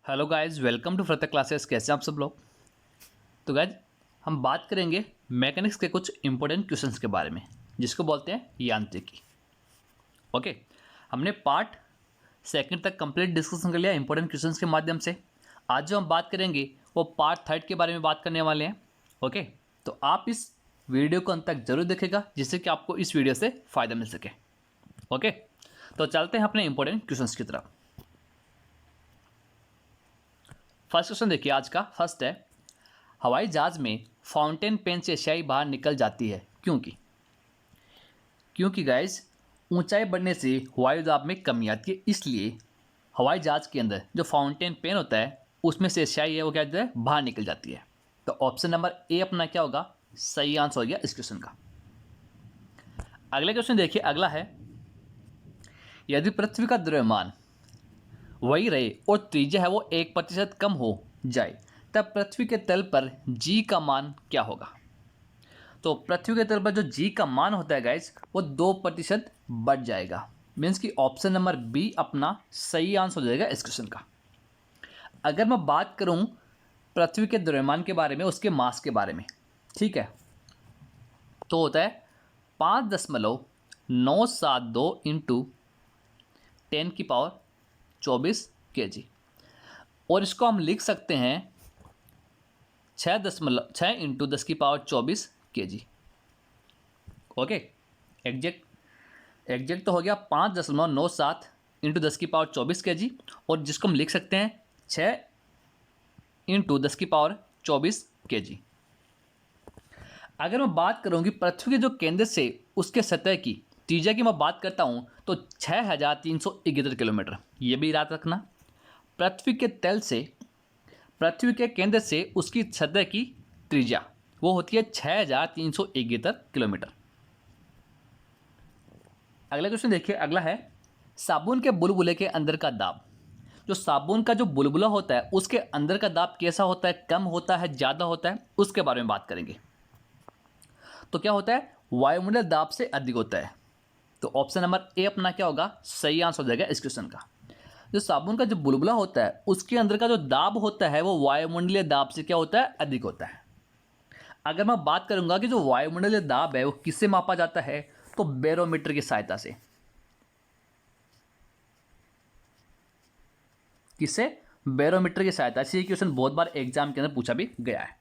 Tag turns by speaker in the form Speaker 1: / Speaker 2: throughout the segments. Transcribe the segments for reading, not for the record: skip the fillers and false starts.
Speaker 1: Hello guys, welcome to फ्रता classes. कैसे हैं आप सब लोग। तो गाइज हम बात करेंगे मैकेनिक्स के कुछ इंपॉर्टेंट क्वेश्चंस के बारे में, जिसको बोलते हैं यांत्रिकी। ओके, हमने पार्ट सेकंड तक कंप्लीट डिस्कशन कर लिया इंपॉर्टेंट क्वेश्चंस के माध्यम से। आज जो हम बात करेंगे वो पार्ट थर्ड के बारे में बात करने वाले हैं। ओके, तो आप इस वीडियो को अंत तक जरूर देखेगा, जिससे कि आपको इस वीडियो से फ़ायदा मिल सके। ओके, तो चलते हैं अपने इंपॉर्टेंट क्वेश्चंस की तरफ। फर्स्ट क्वेश्चन देखिए, आज का फर्स्ट है, हवाई जहाज में फाउंटेन पेन से स्याही बाहर निकल जाती है क्योंकि गाइस ऊंचाई बढ़ने से वायु दाब में कमी आती है, इसलिए हवाई जहाज के अंदर जो फाउंटेन पेन होता है उसमें से स्याही है वो क्या होता है, बाहर निकल जाती है। तो ऑप्शन नंबर ए अपना क्या होगा, सही आंसर हो गया इस क्वेश्चन का। अगला क्वेश्चन देखिए, अगला है, यदि पृथ्वी का द्रव्यमान वही रहे और त्रिज्या है वो 1% कम हो जाए, तब पृथ्वी के तल पर जी का मान क्या होगा। तो पृथ्वी के तल पर जो जी का मान होता है गाइस, वो 2% बढ़ जाएगा। मीन्स कि ऑप्शन नंबर बी अपना सही आंसर हो जाएगा इस क्वेश्चन का। अगर मैं बात करूं पृथ्वी के द्रव्यमान के बारे में, उसके मास के बारे में, ठीक है, तो होता है 5.972 इंटू 10⁻24 kg, और इसको हम लिख सकते हैं 6 इंटू 10⁻24 kg। ओके, एग्जैक्ट तो हो गया 5.97 इंटू 10⁻24 kg, और जिसको हम लिख सकते हैं 6 इंटू 10⁻24 kg। अगर मैं बात करूँगी पृथ्वी के जो केंद्र से उसके सतह की त्रिज्या की मैं बात करता हूँ तो 6371 किलोमीटर। ये भी याद रखना, पृथ्वी के तल से, पृथ्वी के केंद्र से उसकी सतह की त्रिज्या वो होती है 6371 किलोमीटर। अगला क्वेश्चन देखिए, अगला है, साबुन के बुलबुले के अंदर का दाब, जो साबुन का जो बुलबुला होता है उसके अंदर का दाब कैसा होता है, कम होता है, ज़्यादा होता है, उसके बारे में बात करेंगे। तो क्या होता है, वायुमंडल दाब से अधिक होता है। तो ऑप्शन नंबर ए अपना क्या होगा, सही आंसर हो जाएगा इस क्वेश्चन का। जो साबुन का जो बुलबुला होता है उसके अंदर का जो दाब होता है वो वायुमंडलीय दाब से क्या होता है, अधिक होता है। अगर मैं बात करूंगा कि जो वायुमंडलीय दाब है वो किससे मापा जाता है, तो बैरोमीटर की सहायता से। किससे, बैरोमीटर की सहायता से। ये क्वेश्चन बहुत बार एग्जाम के अंदर पूछा भी गया है।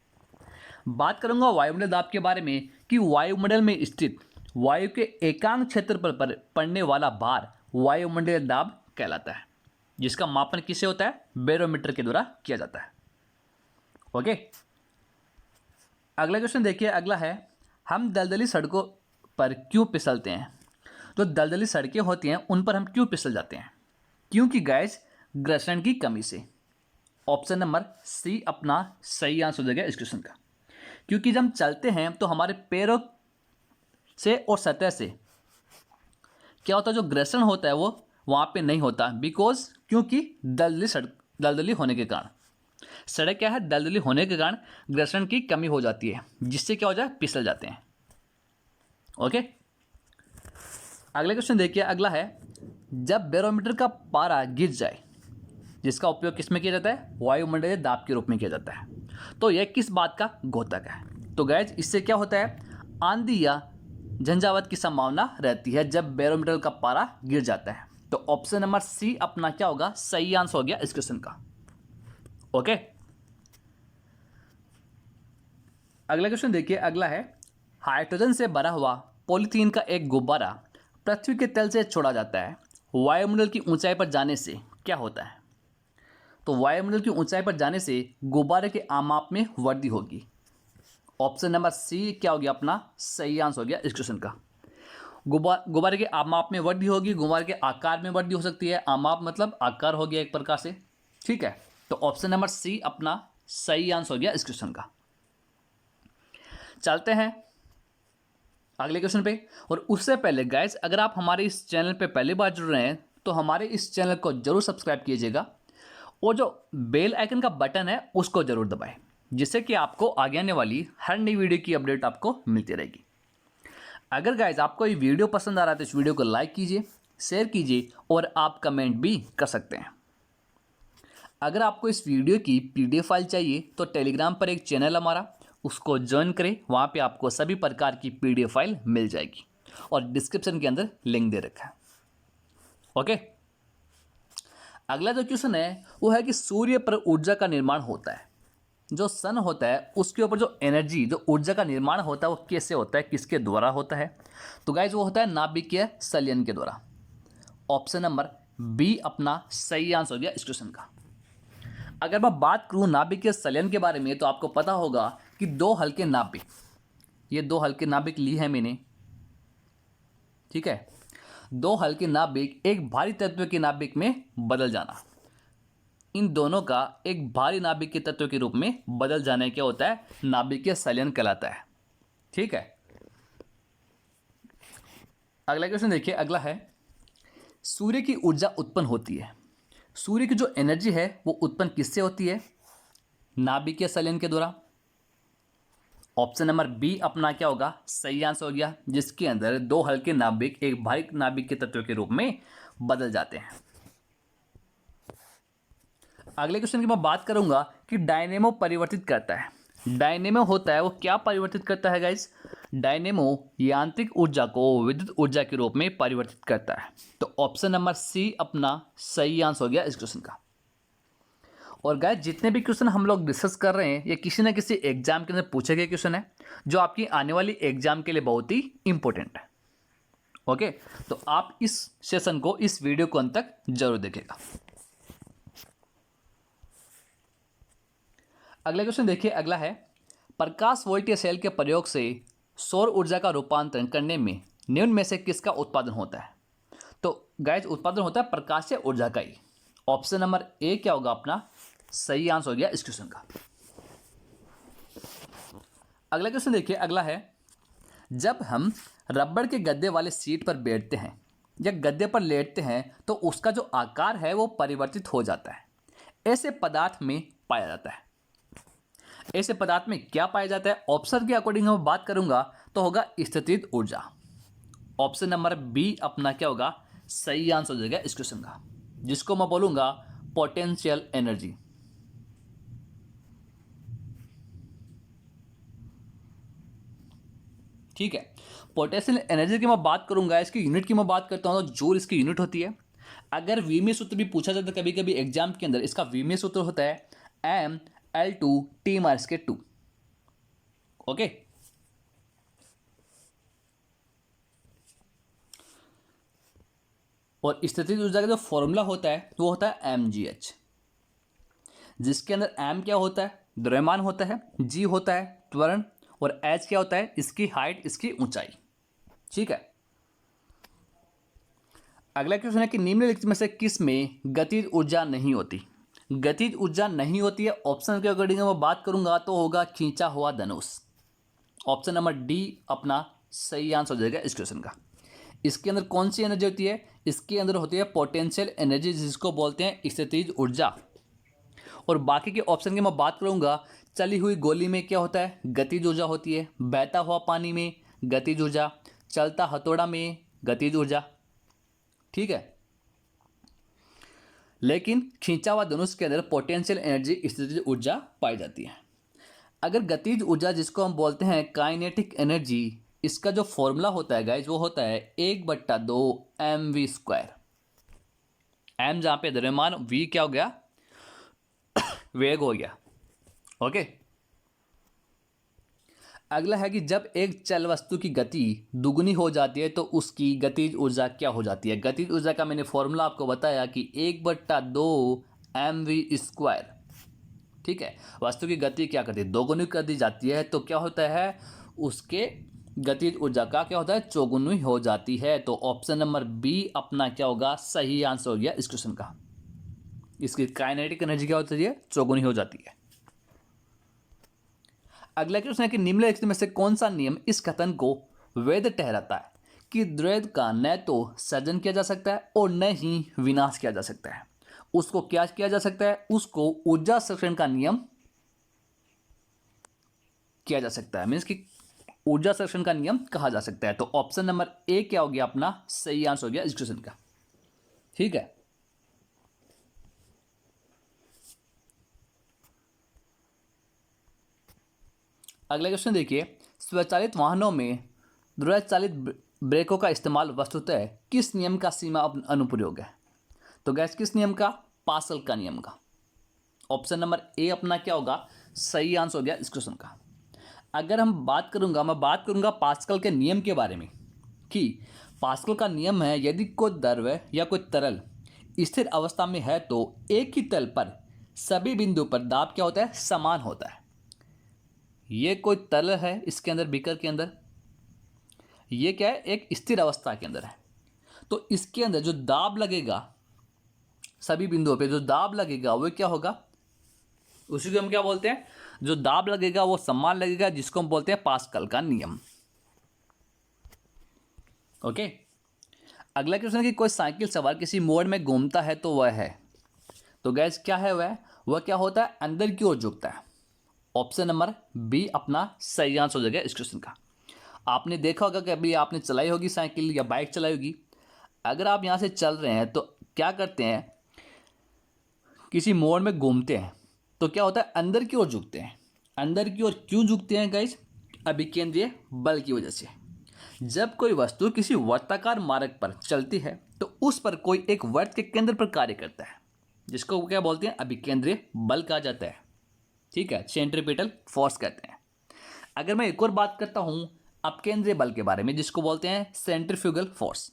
Speaker 1: बात करूंगा वायुमंडलीय दाब के बारे में कि वायुमंडल में स्थित वायु के एकांक क्षेत्र पर पड़ने वाला भार वायुमंडलीय दाब कहलाता है, जिसका मापन किससे होता है, बैरोमीटर के द्वारा किया जाता है। ओके, अगला क्वेश्चन देखिए, अगला है, हम दलदली सड़कों पर क्यों फिसलते हैं। जो दलदली सड़कें होती हैं उन पर हम क्यों फिसल जाते हैं, क्योंकि गैस घर्षण की कमी से। ऑप्शन नंबर सी अपना सही आंसर हो जाएगा इस क्वेश्चन का। क्योंकि जब हम चलते हैं तो हमारे पैरों से और सतह से क्या होता है, जो घर्षण होता है वो वहाँ पे नहीं होता, बिकॉज क्योंकि दलदली होने के कारण, सड़क क्या है, दलदली होने के कारण घर्षण की कमी हो जाती है, जिससे क्या हो जाए, फिसल जाते हैं। ओके, अगले क्वेश्चन देखिए, अगला है, जब बैरोमीटर का पारा गिर जाए, जिसका उपयोग किसमें किया जाता है, वायुमंडलीय दाब के रूप में किया जाता है, तो यह किस बात का घोतक है। तो गैस इससे क्या होता है, आंधी या झंझावात की संभावना रहती है जब बैरोमीटर का पारा गिर जाता है। तो ऑप्शन नंबर सी अपना क्या होगा, सही आंसर हो गया इस क्वेश्चन का। ओके, अगला क्वेश्चन देखिए, अगला है, हाइड्रोजन से भरा हुआ पॉलीथीन का एक गुब्बारा पृथ्वी के तल से छोड़ा जाता है, वायुमंडल की ऊंचाई पर जाने से क्या होता है। तो वायुमंडल की ऊंचाई पर जाने से गुब्बारे के आमाप में वृद्धि होगी। ऑप्शन नंबर सी क्या हो गया अपना, सही आंसर हो गया इस क्वेश्चन का। गुब्बारे के आमाप में वृद्धि होगी, गुब्बारे के आकार में वृद्धि हो सकती है, आमाप मतलब आकार हो गया एक प्रकार से, ठीक है। तो ऑप्शन नंबर सी अपना सही आंसर हो गया इस क्वेश्चन का। चलते हैं अगले क्वेश्चन पे। और उससे पहले गाइस, अगर आप हमारे इस चैनल पे पहली बार जुड़ रहे हैं तो हमारे इस चैनल को जरूर सब्सक्राइब कीजिएगा, और जो बेल आइकन का बटन है उसको जरूर दबाएं, जिससे कि आपको आगे आने वाली हर नई वीडियो की अपडेट आपको मिलती रहेगी। अगर गाइज आपको ये वीडियो पसंद आ रहा है तो इस वीडियो को लाइक कीजिए, शेयर कीजिए, और आप कमेंट भी कर सकते हैं। अगर आपको इस वीडियो की PDF फाइल चाहिए तो टेलीग्राम पर एक चैनल हमारा, उसको ज्वाइन करें। वहाँ पे आपको सभी प्रकार की PDF फाइल मिल जाएगी और डिस्क्रिप्शन के अंदर लिंक दे रखा है। ओके, अगला जो क्वेश्चन है वो है कि सूर्य पर ऊर्जा का निर्माण होता है, जो सन होता है उसके ऊपर जो एनर्जी, जो ऊर्जा का निर्माण होता है वो कैसे होता है, किसके द्वारा होता है? तो गाइज वो होता है नाभिकीय संलयन के द्वारा। ऑप्शन नंबर बी अपना सही आंसर हो गया इस क्वेश्चन का। अगर मैं बात करूं नाभिकीय संलयन के बारे में तो आपको पता होगा कि दो हल्के नाभिक, ये दो हल्के नाभिक ली है मैंने, ठीक है। दो हल्के नाभिक एक भारी तत्व के नाभिक में बदल जाना, इन दोनों का एक भारी नाभिक के तत्व के रूप में बदल जाने क्या होता है? नाभिकीय संलयन कहलाता है, ठीक है। अगला क्वेश्चन देखिए, अगला है सूर्य की ऊर्जा उत्पन्न होती है, सूर्य की जो एनर्जी है वो उत्पन्न किससे होती है? नाभिकीय संलयन के द्वारा। ऑप्शन नंबर बी अपना क्या होगा? सही आंसर हो गया, जिसके अंदर दो हल्के नाभिक एक भारी नाभिक के तत्व के रूप में बदल जाते हैं। अगले क्वेश्चन की मैं बात करूंगा कि डायनेमो परिवर्तित करता है। डायनेमो होता है वो क्या परिवर्तित करता है गाइस? डायनेमो यांत्रिक ऊर्जा को विद्युत ऊर्जा के रूप में परिवर्तित करता है। तो ऑप्शन नंबर सी अपना सही आंसर हो गया इस क्वेश्चन का। और गाइस जितने भी क्वेश्चन हम लोग डिस्कस कर रहे हैं ये किसी ना किसी एग्जाम के अंदर पूछे गए क्वेश्चन है, जो आपकी आने वाली एग्जाम के लिए बहुत ही इंपॉर्टेंट है। ओके, तो आप इस सेशन को, इस वीडियो को अंत तक जरूर देखेगा। अगला क्वेश्चन देखिए, अगला है प्रकाश वोल्टीय सेल के प्रयोग से सौर ऊर्जा का रूपांतरण करने में निम्न में से किसका उत्पादन होता है? तो गाइस उत्पादन होता है प्रकाशीय ऊर्जा का ही। ऑप्शन नंबर ए क्या होगा अपना? सही आंसर हो गया इस क्वेश्चन का। अगला क्वेश्चन देखिए, अगला है जब हम रबड़ के गद्दे वाले सीट पर बैठते हैं या गद्दे पर लेटते हैं तो उसका जो आकार है वो परिवर्तित हो जाता है, ऐसे पदार्थ में पाया जाता है। ऐसे पदार्थ में क्या पाया जाता है? ऑप्शन के अकॉर्डिंग मैं बात करूंगा तो होगा स्थितिज ऊर्जा। ऑप्शन नंबर बी अपना क्या होगा? सही आंसर हो जाएगा इस क्वेश्चन का, जिसको मैं बोलूंगा पोटेंशियल एनर्जी। ठीक है, पोटेंशियल एनर्जी की मैं बात करूंगा, इसकी यूनिट की मैं बात करता हूं तो जूल इसकी यूनिट होती है। अगर वीमीय सूत्र भी पूछा जाता है कभी कभी एग्जाम के अंदर, इसका वीमीय सूत्र होता है Ml2T-2। ओके, और स्थितिज ऊर्जा का जो फॉर्मूला होता है वो होता है mgh, जिसके अंदर m क्या होता है? द्रव्यमान होता है, g होता है त्वरण, और h क्या होता है? इसकी हाइट, इसकी ऊंचाई। ठीक है, अगला क्वेश्चन है कि निम्नलिखित में से किस में गतिज ऊर्जा नहीं होती? गतिज ऊर्जा नहीं होती है, ऑप्शन के अकॉर्डिंग मैं बात करूंगा तो होगा खींचा हुआ धनुष। ऑप्शन नंबर डी अपना सही आंसर हो जाएगा इस क्वेश्चन का। इसके अंदर कौन सी एनर्जी होती है? इसके अंदर होती है पोटेंशियल एनर्जी, जिसको बोलते हैं स्थितिज ऊर्जा। और बाकी के ऑप्शन की मैं बात करूंगा, चली हुई गोली में क्या होता है? गतिज ऊर्जा होती है। बहता हुआ पानी में गतिज ऊर्जा, चलता हथौड़ा में गतिज ऊर्जा। ठीक है, लेकिन खींचा हुआ धनुष के अंदर पोटेंशियल एनर्जी, स्थितिज ऊर्जा पाई जाती है। अगर गतिज ऊर्जा जिसको हम बोलते हैं काइनेटिक एनर्जी, इसका जो फॉर्मूला होता है गाइज वो होता है 1/2 mv²। m जहां पे द्रव्यमान, v क्या हो गया? वेग हो गया। ओके, अगला है कि जब एक चल वस्तु की गति दुगुनी हो जाती है तो उसकी गतिज ऊर्जा क्या हो जाती है? गतिज ऊर्जा का मैंने फॉर्मूला आपको बताया कि 1/2 mv²। ठीक है, वस्तु की गति क्या करती है? दोगुनी कर दी जाती है, तो क्या होता है? उसके गतिज ऊर्जा का क्या होता है? चौगुनी हो जाती है। तो ऑप्शन नंबर बी अपना क्या होगा? सही आंसर हो गया इस क्वेश्चन का। इसकी काइनेटिक एनर्जी क्या होती है? चौगुनी हो जाती है। अगला क्वेश्चन है कि निम्नलिखित में से कौन सा नियम इस कथन को वैध ठहराता है कि द्रव्य का न तो सृजन किया जा सकता है और न ही विनाश किया जा सकता है? उसको क्या किया जा सकता है? उसको ऊर्जा संरक्षण का नियम किया जा सकता है, मीन्स कि ऊर्जा संरक्षण का नियम कहा जा सकता है। तो ऑप्शन नंबर ए क्या हो गया अपना? सही आंसर हो गया इस क्वेश्चन का। ठीक है, अगला क्वेश्चन देखिए, स्वचालित वाहनों में द्वैचालित ब्रेकों का इस्तेमाल वस्तुतः किस नियम का सीमा अनुप्रयोग है? तो गैस किस नियम का? पास्कल का नियम का। ऑप्शन नंबर ए अपना क्या होगा? सही आंसर हो गया इस क्वेश्चन का। अगर मैं बात करूंगा पास्कल के नियम के बारे में कि पास्कल का नियम है, यदि कोई द्रव्य या कोई तरल स्थिर अवस्था में है तो एक ही तल पर सभी बिंदु पर दाब क्या होता है? समान होता है। ये कोई तरल है, इसके अंदर बीकर के अंदर, ये क्या है? एक स्थिर अवस्था के अंदर है। तो इसके अंदर जो दाब लगेगा, सभी बिंदुओं पे जो दाब लगेगा वो क्या होगा? उसी को हम क्या बोलते हैं? जो दाब लगेगा वो समान लगेगा, जिसको हम बोलते हैं पास्कल का नियम। ओके। अगला क्वेश्चन है कि कोई साइकिल सवार किसी मोड़ में घूमता है तो वह है, तो गैस क्या है वह क्या होता है? अंदर की ओर झुकता है। ऑप्शन नंबर बी अपना सही आंसर हो जाएगा इस क्वेश्चन का। आपने देखा होगा कि अभी आपने चलाई होगी साइकिल या बाइक चलाई होगी। अगर आप यहाँ से चल रहे हैं तो क्या करते हैं? किसी मोड़ में घूमते हैं तो क्या होता है? अंदर की ओर झुकते हैं। अंदर की ओर क्यों झुकते हैं गाइस? अभिकेंद्रीय बल की वजह से। जब कोई वस्तु किसी वर्ताकार मार्ग पर चलती है तो उस पर कोई एक वर्त के केंद्र पर कार्य करता है, जिसको क्या बोलते हैं? अभिकेंद्रीय बल कहा जाता है। ठीक है, सेंट्रीपिटल फोर्स कहते हैं। अगर मैं एक और बात करता हूं अपकेंद्रीय बल के बारे में, जिसको बोलते हैं सेंट्रीफ्यूगल फोर्स।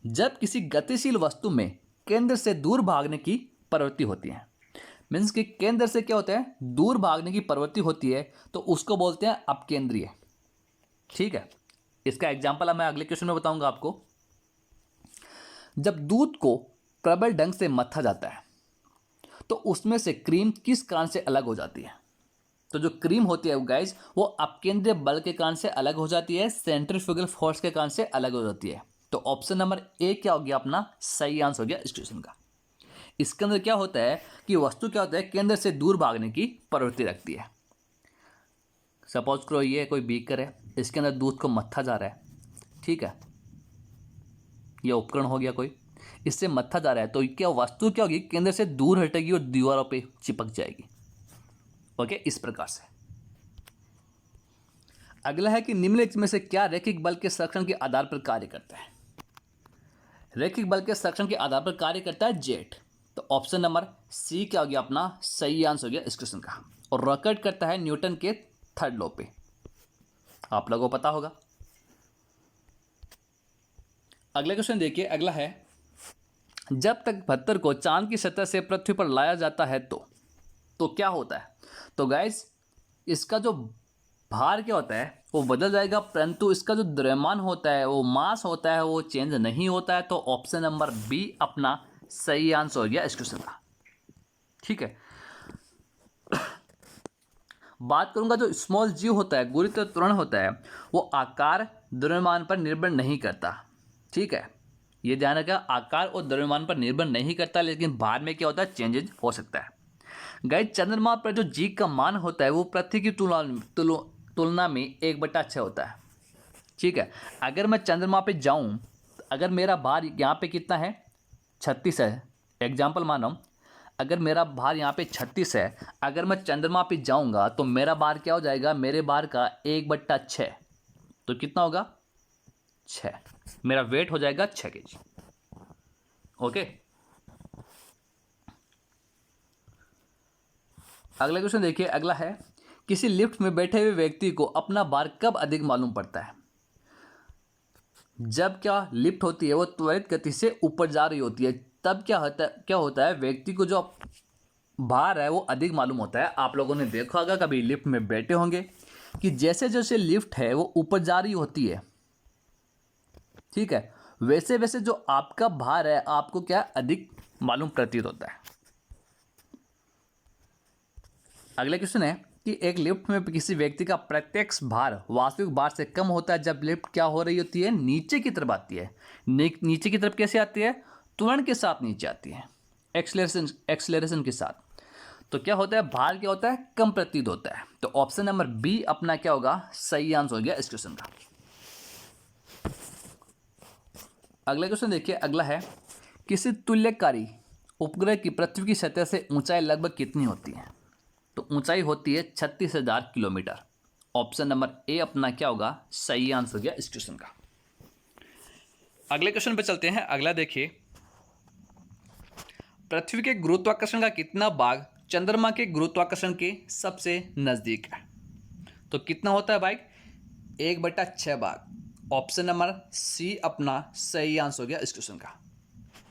Speaker 1: जब किसी गतिशील वस्तु में केंद्र से दूर भागने की प्रवृत्ति होती है, मीन्स कि केंद्र से क्या होता है? दूर भागने की प्रवृत्ति होती है, तो उसको बोलते हैं अपकेंद्रीय। ठीक है, इसका एग्जाम्पल मैं अगले क्वेश्चन में बताऊंगा आपको। जब दूध को प्रबल ढंग से मथा जाता है तो उसमें से क्रीम किस कारण से अलग हो जाती है? तो जो क्रीम होती है गाइज वो अपकेंद्रीय बल के कारण से अलग हो जाती है, सेंट्रीफ्यूगल फोर्स के कारण से अलग हो जाती है। तो ऑप्शन नंबर ए क्या हो गया? अपना सही आंसर हो गया इस क्वेश्चन का। इसके अंदर क्या होता है कि वस्तु क्या होता है? केंद्र से दूर भागने की प्रवृत्ति रखती है। सपोज करो ये कोई बीकर है, इसके अंदर दूध को मत्था जा रहा है। ठीक है, ये उपकरण हो गया कोई, इससे मत्था जा रहा है, तो क्या वस्तु क्या होगी? केंद्र से दूर हटेगी और दीवारों पे चिपक जाएगी। ओके, इस प्रकार से। अगला है कि निम्नलिखित में से क्या रैखिक बल के संरक्षण के आधार पर कार्य करता है? रैखिक बल के संरक्षण के आधार पर कार्य करता है जेट। तो ऑप्शन नंबर सी क्या हो गया? अपना सही आंसर हो गया इस क्वेश्चन का। और रॉकेट करता है न्यूटन के थर्ड लॉ पे, आप लोगों को पता होगा। अगला क्वेश्चन देखिए, अगला है जब तक पत्थर को चांद की सतह से पृथ्वी पर लाया जाता है तो क्या होता है? तो गाइस इसका जो भार क्या होता है वो बदल जाएगा, परंतु इसका जो द्रव्यमान होता है, वो मास होता है, वो चेंज नहीं होता है। तो ऑप्शन नंबर बी अपना सही आंसर हो गया इस क्वेश्चन का। ठीक है, बात करूंगा जो स्मॉल जी होता है, गुरुत्व त्वरण होता है, वो आकार द्रव्यमान पर निर्भर नहीं करता। ठीक है, ये ध्यान रखा, आकार और द्रव्यमान पर निर्भर नहीं करता, लेकिन भार में क्या होता है? चेंजेज हो सकता है। गाइस चंद्रमा पर जो जी का मान होता है वो पृथ्वी की तुलना में 1/6 होता है। ठीक है, अगर मैं चंद्रमा पे जाऊं, अगर मेरा भार यहाँ पे कितना है? 36 है, एग्जाम्पल मान रहा हूँ। अगर मेरा भार यहाँ पे 36 है, अगर मैं चंद्रमा पे जाऊंगा तो मेरा भार क्या हो जाएगा? मेरे भार का 1/6, तो कितना होगा? 6। मेरा वेट हो जाएगा 6 kg। ओके, अगला क्वेश्चन देखिए, अगला है किसी लिफ्ट में बैठे हुए व्यक्ति को अपना भार कब अधिक मालूम पड़ता है? जब क्या लिफ्ट होती है वो त्वरित गति से ऊपर जा रही होती है, तब क्या होता है व्यक्ति को जो भार है वो अधिक मालूम होता है। आप लोगों ने देखा होगा कभी लिफ्ट में बैठे होंगे कि जैसे जैसे लिफ्ट है वो ऊपर जा रही होती है, ठीक है, वैसे वैसे जो आपका भार है आपको क्या अधिक मालूम प्रतीत होता है। अगला क्वेश्चन है कि एक लिफ्ट में किसी व्यक्ति का प्रत्यक्ष भार वास्तविक भार से कम होता है जब लिफ्ट क्या हो रही होती है? नीचे की तरफ आती है। नीचे की तरफ कैसे आती है? त्वरण के साथ नीचे आती है, एक्सेलरेशन के साथ। तो क्या होता है? भार क्या होता है? कम प्रतीत होता है। तो ऑप्शन नंबर बी अपना क्या होगा? सही आंसर हो गया इस क्वेश्चन का। अगला क्वेश्चन देखिए, अगला है किसी तुल्यकारी उपग्रह की पृथ्वी की सतह से ऊंचाई लगभग कितनी होती है? तो ऊंचाई होती है 36,000 किलोमीटर। ऑप्शन नंबर ए अपना क्या होगा सही आंसर हो गया इस क्वेश्चन का। अगले क्वेश्चन पे चलते हैं। अगला देखिए, पृथ्वी के गुरुत्वाकर्षण का कितना भाग चंद्रमा के गुरुत्वाकर्षण के सबसे नजदीक है? तो कितना होता है भाई? 1/6 भाग। ऑप्शन नंबर सी अपना सही आंसर हो गया इस क्वेश्चन का।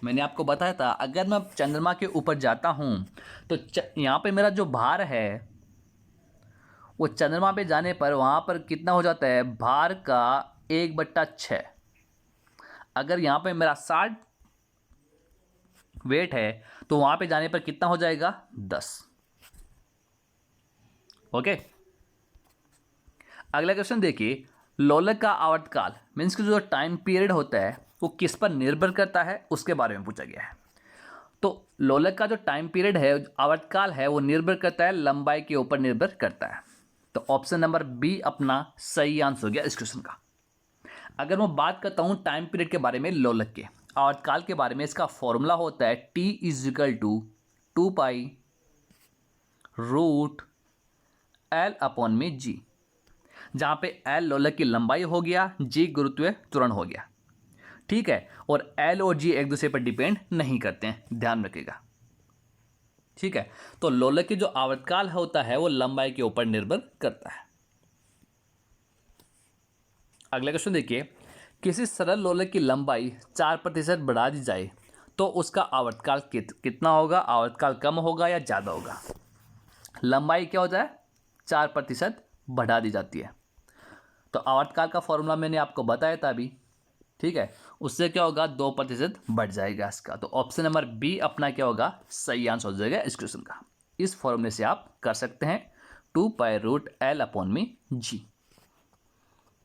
Speaker 1: मैंने आपको बताया था अगर मैं चंद्रमा के ऊपर जाता हूं तो यहाँ पे मेरा जो भार है वो चंद्रमा पे जाने पर वहाँ पर कितना हो जाता है? भार का 1/6। अगर यहाँ पे मेरा 60 वेट है तो वहाँ पे जाने पर कितना हो जाएगा? 10। ओके, अगला क्वेश्चन देखिए, लोलक का आवर्तकाल मीन्स कि जो टाइम पीरियड होता है वो किस पर निर्भर करता है उसके बारे में पूछा गया है। तो लोलक का जो टाइम पीरियड है, आवर्तकाल है, वो निर्भर करता है लंबाई के ऊपर निर्भर करता है। तो ऑप्शन नंबर बी अपना सही आंसर हो गया इस क्वेश्चन का। अगर मैं बात करता हूँ टाइम पीरियड के बारे में, लोलक के आवर्तकाल के बारे में, इसका फॉर्मूला होता है T = 2π √L/g, जहाँ पे L लोलक की लंबाई हो गया, G गुरुत्वीय त्वरण हो गया। ठीक है, और L और G एक दूसरे पर डिपेंड नहीं करते हैं, ध्यान रखिएगा। ठीक है, तो लोलक की जो आवर्तकाल होता है वो लंबाई के ऊपर निर्भर करता है। अगला क्वेश्चन देखिए, किसी सरल लोलक की लंबाई 4% बढ़ा दी जाए तो उसका आवर्तकाल कितना होगा? आवर्तकाल कम होगा या ज़्यादा होगा? लंबाई क्या होता है? 4% बढ़ा दी जाती है। तो आवर्तकाल का फॉर्मूला मैंने आपको बताया था अभी। ठीक है, उससे क्या होगा? 2% बढ़ जाएगा इसका। तो ऑप्शन नंबर बी अपना क्या होगा सही आंसर हो जाएगा इस क्वेश्चन का। इस फॉर्मूले से आप कर सकते हैं 2π√L/g।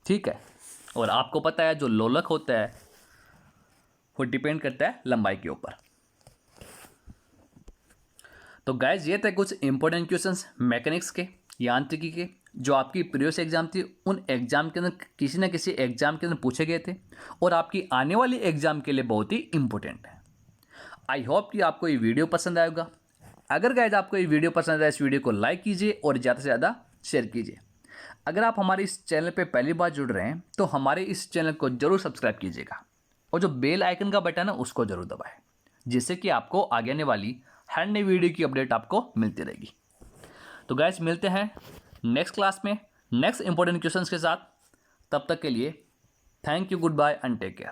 Speaker 1: ठीक है, और आपको पता है जो लोलक होता है वो डिपेंड करता है लंबाई के ऊपर। तो गाइज ये थे कुछ इंपॉर्टेंट क्वेश्चंस मैकेनिक्स के, यांत्रिकी के, जो आपकी प्रीवियस एग्जाम थी उन एग्जाम के अंदर किसी न किसी एग्जाम के अंदर पूछे गए थे और आपकी आने वाली एग्जाम के लिए बहुत ही इंपॉर्टेंट है। आई होप कि आपको ये वीडियो पसंद आएगा। अगर गाइज आपको ये वीडियो पसंद आए, इस वीडियो को लाइक कीजिए और ज़्यादा से ज़्यादा शेयर कीजिए। अगर आप हमारे इस चैनल पे पहली बार जुड़ रहे हैं तो हमारे इस चैनल को जरूर सब्सक्राइब कीजिएगा और जो बेल आइकन का बटन है उसको जरूर दबाएं, जिससे कि आपको आगे आने वाली हर नई वीडियो की अपडेट आपको मिलती रहेगी। तो गाइस मिलते हैं नेक्स्ट क्लास में नेक्स्ट इंपॉर्टेंट क्वेश्चंस के साथ। तब तक के लिए thank you, goodbye and take care.